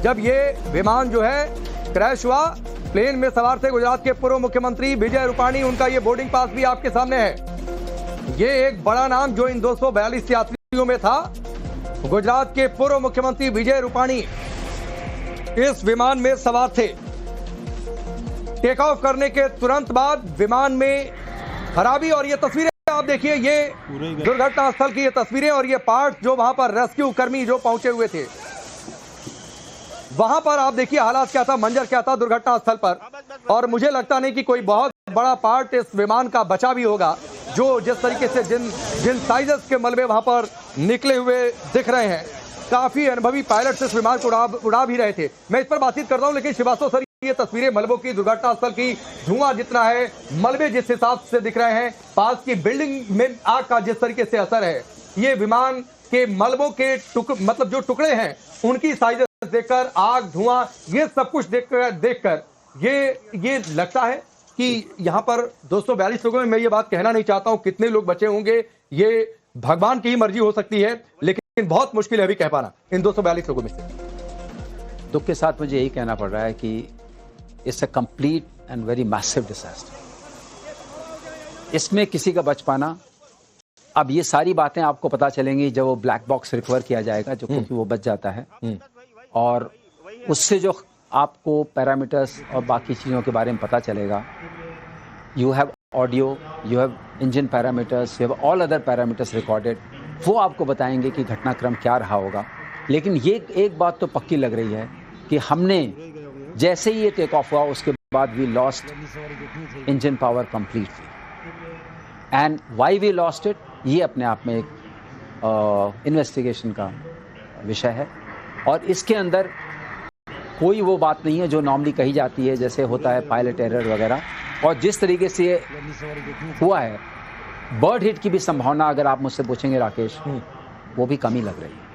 जब ये विमान जो है क्रैश हुआ। प्लेन में सवार थे गुजरात के पूर्व मुख्यमंत्री विजय रूपाणी, उनका ये बोर्डिंग पास भी आपके सामने है। ये एक बड़ा नाम जो इन 242 यात्रियों में था। गुजरात के पूर्व मुख्यमंत्री विजय रूपाणी इस विमान में सवार थे। टेक ऑफ करने के तुरंत बाद विमान में खराबी, और ये तस्वीरें आप देखिए, ये दुर्घटना स्थल की ये तस्वीरें और ये पार्ट जो वहां पर रेस्क्यू कर्मी जो पहुंचे हुए थे, वहां पर आप देखिए हालात क्या था, मंजर क्या था दुर्घटना स्थल पर। और मुझे लगता नहीं कि कोई बहुत बड़ा पार्ट इस विमान का बचा भी होगा, जो जिस तरीके से जिन साइजेस के मलबे वहां पर निकले हुए दिख रहे हैं। काफी अनुभवी पायलट इस विमान को उड़ा भी रहे थे। मैं इस पर बातचीत करता हूं, लेकिन श्रीवास्तव सर, ये तस्वीरें मलबों की, दुर्घटना स्थल की, धुआं जितना है, मलबे जिस हिसाब से दिख रहे हैं, पास की बिल्डिंग में आग का जिस तरीके से असर है, ये विमान के मलबों के मतलब जो टुकड़े हैं उनकी साइजेस देखकर, आग, धुआं, ये सब कुछ देखकर ये लगता है कि यहाँ पर 242 लोगों में, मैं ये बात कहना नहीं चाहता हूं कितने लोग बचे होंगे, ये भगवान की ही मर्जी हो सकती है, लेकिन बहुत मुश्किल है अभी कह पाना इन 242 लोगों में से। दुख के साथ मुझे यही कहना पड़ रहा है कि it's a complete and very massive disaster. इसमें किसी का बच पाना, अब ये सारी बातें आपको पता चलेंगी जब वो ब्लैक बॉक्स रिकवर किया जाएगा, जो क्योंकि वो बच जाता है, और उससे जो आपको पैरामीटर्स और बाकी चीज़ों के बारे में पता चलेगा। You have audio, you have engine parameters, you have all other parameters recorded, वो आपको बताएंगे कि घटनाक्रम क्या रहा होगा। लेकिन ये एक बात तो पक्की लग रही है कि हमने जैसे ही ये टेक ऑफ हुआ उसके बाद we lost engine power completely, and why we lost it, ये अपने आप में एक इन्वेस्टिगेशन का विषय है। और इसके अंदर कोई वो बात नहीं है जो नॉर्मली कही जाती है, जैसे होता है पायलट एरर वगैरह, और जिस तरीके से ये हुआ है, बर्ड हिट की भी संभावना अगर आप मुझसे पूछेंगे राकेश, वो भी कम ही लग रही है।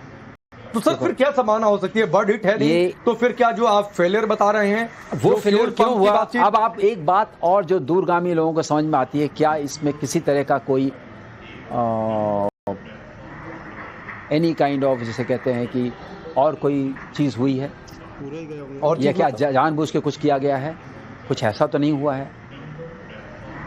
तो सर फिर क्या संभावना हो सकती है? बर्ड हिट है नहीं, तो फिर क्या जो आप फेलियर बता रहे हैं वो फेलियर क्यों हुआ? अब आप एक बात और जो दूरगामी लोगों को समझ में आती है, क्या इसमें किसी तरह का कोई एनी काइंड ऑफ, जिसे कहते हैं कि और कोई चीज़ हुई है, और या क्या जानबूझ के कुछ किया गया है? कुछ ऐसा तो नहीं हुआ है।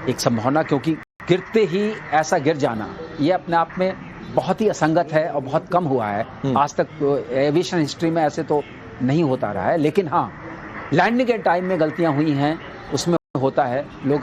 एक संभावना, क्योंकि गिरते ही ऐसा गिर जाना ये अपने आप में बहुत ही असंगत है और बहुत कम हुआ है। आज तक एविएशन हिस्ट्री में ऐसे तो नहीं होता रहा है। लेकिन हाँ, लैंडिंग के टाइम में गलतियां हुई हैं, उसमें होता है, लोग